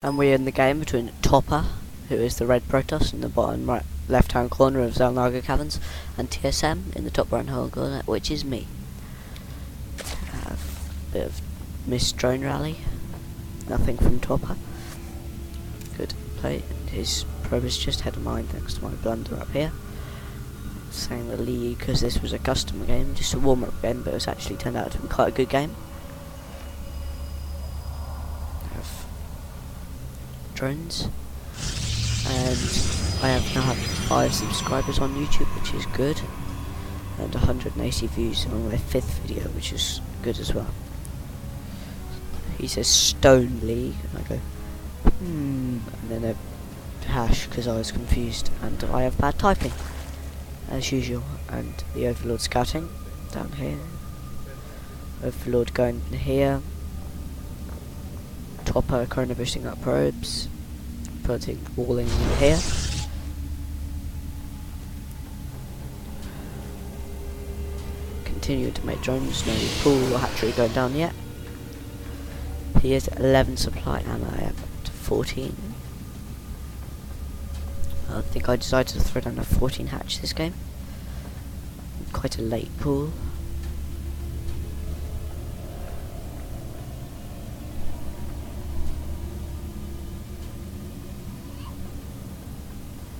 And we're in the game between Topper, who is the red Protoss in the bottom right left hand corner of Naga caverns, and TSM in the top right hand corner, which is me. I have a bit of missed drone rally. Nothing from Topper. Good play. His probe is just ahead of mine thanks to my blunder up here. Saying the league because this was a custom game, just a warm up game, but it was actually turned out to be quite a good game. Drones, and I have now have 5 subscribers on YouTube, which is good, and 180 views on my 5th video, which is good as well. He says Stone League, and I go and then a hash because I was confused, and I have bad typing as usual. And the Overlord scouting down here, Overlord going here, Topper currently boosting up probes, putting walling in here. Continue to make drones, no pool or hatchery going down yet. He is at 11 supply and I am at 14. I think I decided to throw down a 14 hatch this game. Quite a late pool.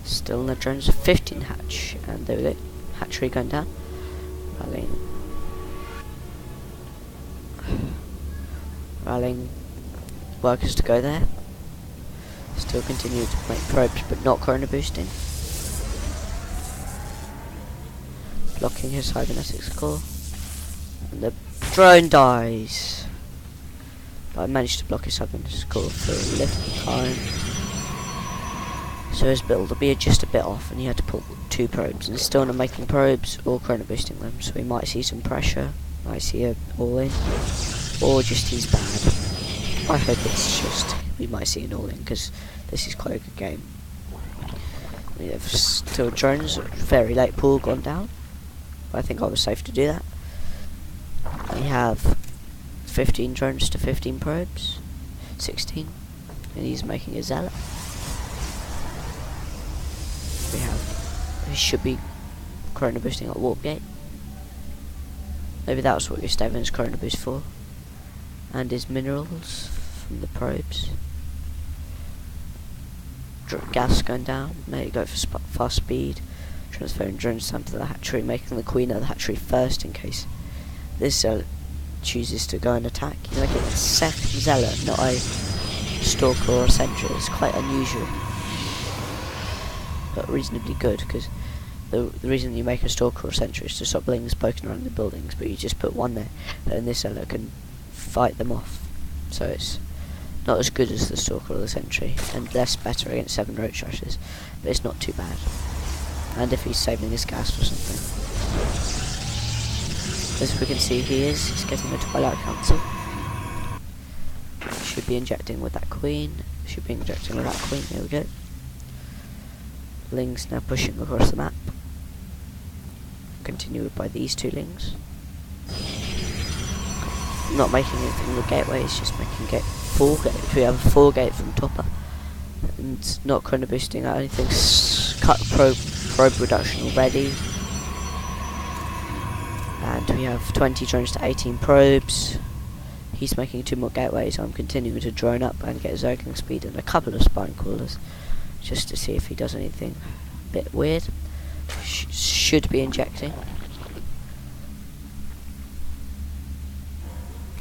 Still no drones, 15 hatch, and there we go, hatchery going down. Rallying workers to go there. Still continue to make probes, but not corona boosting. Blocking his cybernetics core, and the drone dies. But I managed to block his cybernetics core for a little time. So his build will be just a bit off, and he had to pull 2 probes, and he's still not making probes or corona boosting them. So we might see some pressure, might see a all in, or just he's bad. I hope it's just we might see an all in because this is quite a good game. We have still drones, very late pool gone down. But I think I was safe to do that. We have 15 drones to 15 probes, 16, and he's making a zealot. He should be corona boosting at warp gate. Maybe that's what Gustavon's corona boost for. And his minerals from the probes. Gas going down. Maybe go for fast speed. Transferring drones down to the hatchery, making the queen of the hatchery first in case this zealot chooses to go and attack. You make it a second zealot, not a stalker or a sentry. It's quite unusual, but reasonably good, because the reason you make a stalker or sentry is to stop lings poking around the buildings, but you just put one there, and this zealot can fight them off. So it's not as good as the stalker or the sentry, and less better against 7 roach rushes, but it's not too bad. And if he's saving his gas or something, as we can see, he's getting a Twilight Council. Should be injecting with that queen. Should be injecting with that queen. There we go. Lings now pushing across the map. Continued by these 2 lings. Not making anything with gateways, just making gate 4 gate. We have a 4 gate from Topper, and not corona boosting out anything. Cut probe reduction already, and we have 20 drones to 18 probes. He's making 2 more gateways. I'm continuing to drone up and get zergling speed and a couple of spine crawlers, just to see if he does anything a bit weird. Should be injecting.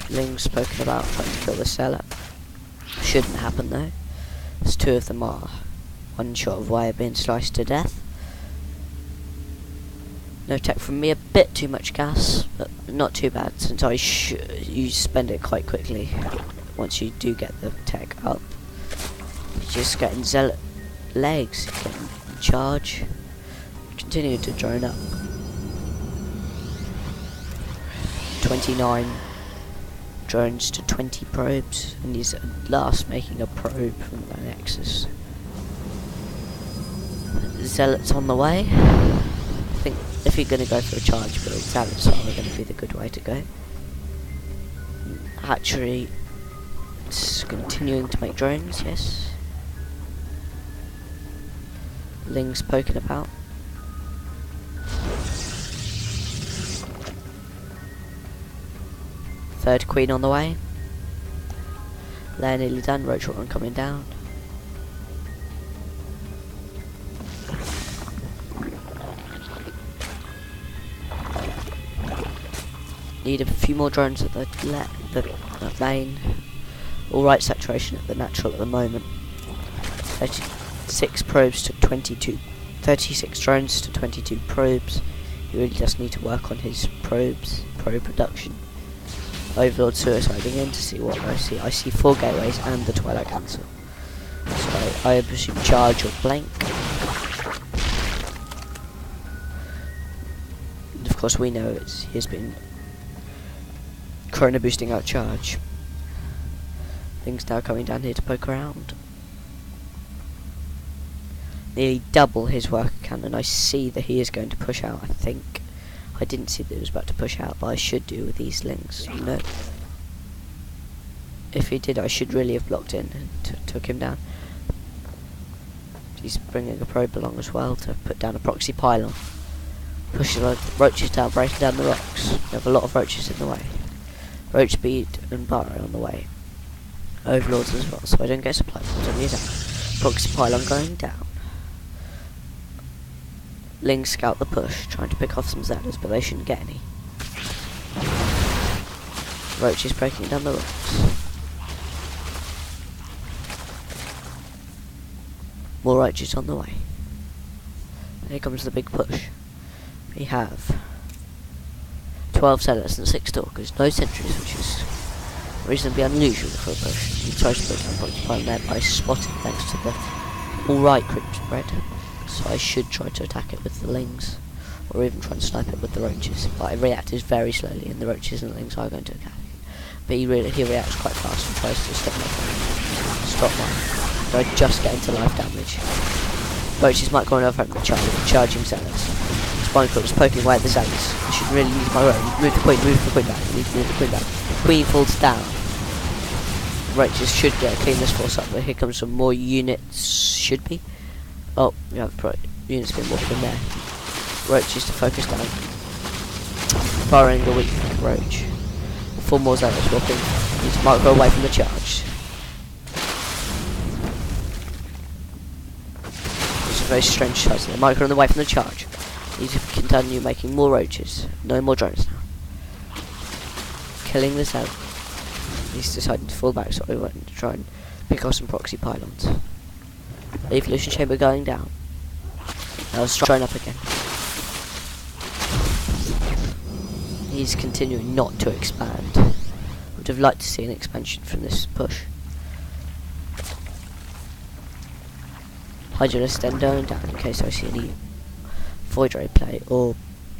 Ling's spoken about trying to kill the seller. Shouldn't happen though, as 2 of them are one shot away of being sliced to death. No tech from me, a bit too much gas, but not too bad since you spend it quite quickly once you do get the tech up. You're just getting zealot legs, getting charge. Continue to drone up. 29 drones to 20 probes, and he's at last making a probe from the Nexus. Zealots on the way. I think if you're going to go for a charge build, zealots are going to be the good way to go. Hatchery It's continuing to make drones, yes. Ling's poking about. Third queen on the way. Lair nearly done, roach one coming down. Need a few more drones at the main. Alright saturation at the natural at the moment. 36 probes to 22. 36 drones to 22 probes. He really does need to work on his probe production. Overlord suiciding in to see what I see. I see 4 gateways and the Twilight Council. So I presume charge or blank. And of course we know he's been chrono boosting out charge. Things now coming down here to poke around. Nearly double his worker cannon. I see that he is going to push out, I think. I didn't see that he was about to push out, but I should do with these links, you know. If he did, I should really have blocked in and took him down. He's bringing a probe along as well to put down a proxy pylon. Pushing the roaches down, breaking down the rocks. We have a lot of roaches in the way. Roach speed and burrow on the way. Overlords as well, so I don't get supply points on these. Proxy pylon going down. Lings scout the push, trying to pick off some Zetas, but they shouldn't get any. Roach is breaking down the rocks. More roaches on the way. Here comes the big push. We have 12 Zetas and 6 Stalkers, no sentries, which is reasonably unusual for a push. He tries to put down proxy pylon there, but I spotted thanks to the alright crypt spread. So I should try to attack it with the lings, or even try and snipe it with the roaches. But it reacts very slowly, and the roaches and the lings are going to attack it. But he reacts quite fast and tries to stop mine. So I just get into life damage. Roaches might go over from the charging Zealots. Spinecrook was poking away at the Zealots. I should really use my road. Move the queen back. Need to move the queen back. Queen falls down. Roaches should clean this force up, but here comes some more units. Should be. Oh, we have units being walked in there. Roaches to focus down. Firing the weak roach. 4 more Zealots walking. Need to mark go away from the charge. It's a very strange size there. Micro on the way from the charge. Need to continue making more roaches. No more drones now. Killing the Zealot. He's decided to fall back, so we went to try and pick off some proxy pylons. Evolution chamber going down. Now let's try up again. He's continuing not to expand. Would have liked to see an expansion from this push. Hydralist then going down in case I see any Void Ray play or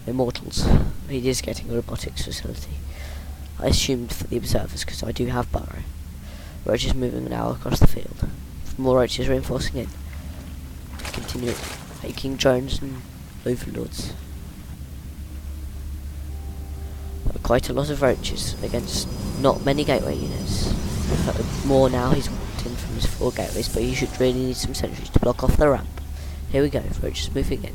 Immortals. He is getting a robotics facility. I assumed for the observers because I do have burrow. Roaches moving now across the field. More roaches reinforcing in. Continue making drones and overlords. Quite a lot of roaches against not many gateway units. More now he's walked in from his 4 gateways, but he should really need some sentries to block off the ramp. Here we go, roaches moving in.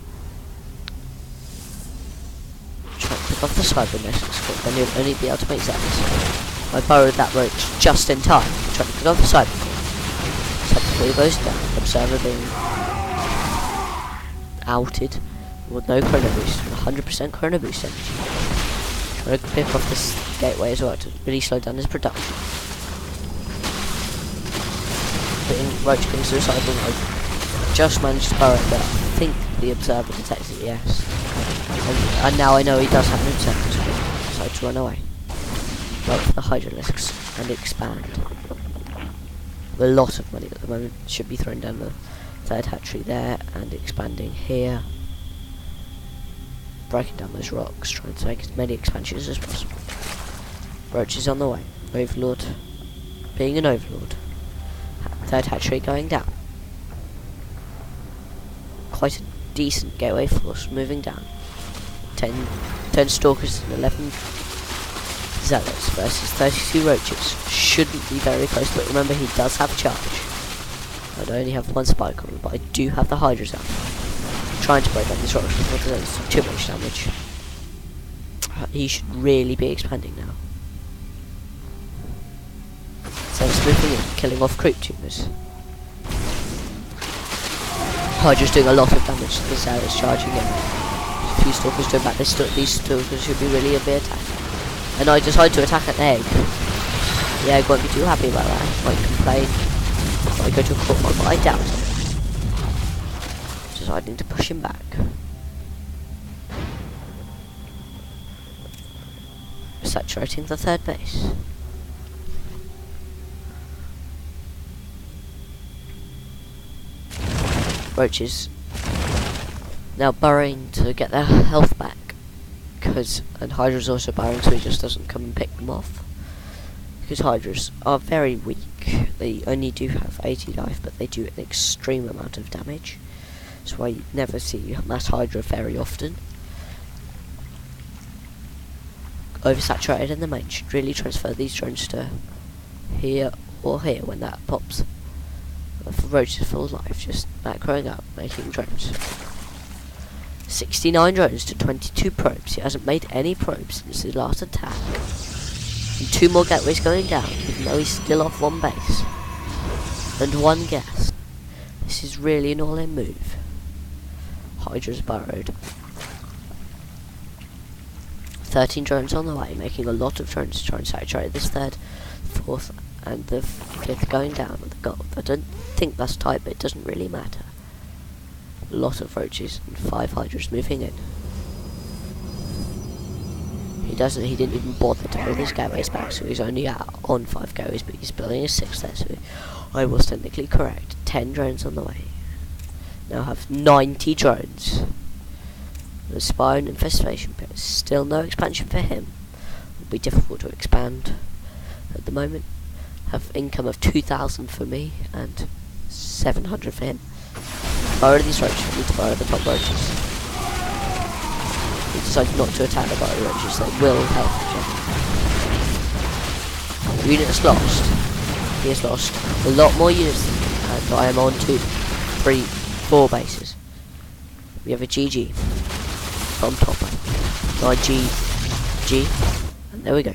Try to pick off the cybernetics, then he'll only be able to make Zetas. I burrowed that roach just in time, trying to pick off the cyber. Before he goes down, observer being outed with no chrono boost, 100% chrono boost energy. Trying to pick off this gateway as well to really slow down his production. Roach being suicidal, I just managed to burrow it, but I think the observer detected it, yes. And now I know he does have an observer, so I decide to run away. Right for the hydralisks and expand. A lot of money at the moment. Should be thrown down the 3rd hatchery there and expanding here. Breaking down those rocks, trying to make as many expansions as possible. Roaches on the way. Overlord being an overlord. 3rd hatchery going down. Quite a decent gateway force moving down. 10 stalkers and 11 Zealots versus 32 roaches. Shouldn't be very close, but remember he does have charge. I don't only have one spike on him, but I do have the Hydras out. Trying to break down these roaches before they do too much damage. He should really be expanding now. So he's moving in, killing off creep tumors. Hydra's doing a lot of damage to the Zealots charging in. A few stalkers doing back. These stalkers should be really a big attack. And I decide to attack at the egg. The egg won't be too happy about that. Might complain. Might go to a court, but I doubt it. Deciding to push him back. Saturating the third base. Roaches now burrowing to get their health back. And Hydra's also burrowing, so he just doesn't come and pick them off. Because Hydras are very weak. They only do have 80 life, but they do an extreme amount of damage. That's why you never see mass Hydra very often. Oversaturated in the main should really transfer these drones to here or here when that pops. For roaches full life, just macroing up, making drones. 69 drones to 22 probes. He hasn't made any probes since his last attack. And 2 more gateways going down, even though he's still off 1 base. And 1 gas. This is really an all-in move. Hydra's burrowed. 13 drones on the way, making a lot of drones to try and saturate this 3rd, 4th, and the 5th going down with the gold. I don't think that's tight, but it doesn't really matter. A lot of roaches and 5 Hydras moving in. He didn't even bother to build his gateways back, so he's only out on 5 gateways, but he's building a 6 there, so I was technically correct. 10 drones on the way. Now have 90 drones. The Spire and Infestation Pit. Still no expansion for him. It'll be difficult to expand at the moment. Have income of 2,000 for me and 700 for him. Burrow these roaches. I need to burrow the top roaches. He decided not to attack the burrow roaches. They will help him. Units lost. He has lost a lot more units than me, and I am on 2, 3, 4 bases. We have a GG from Topper. G, and there we go.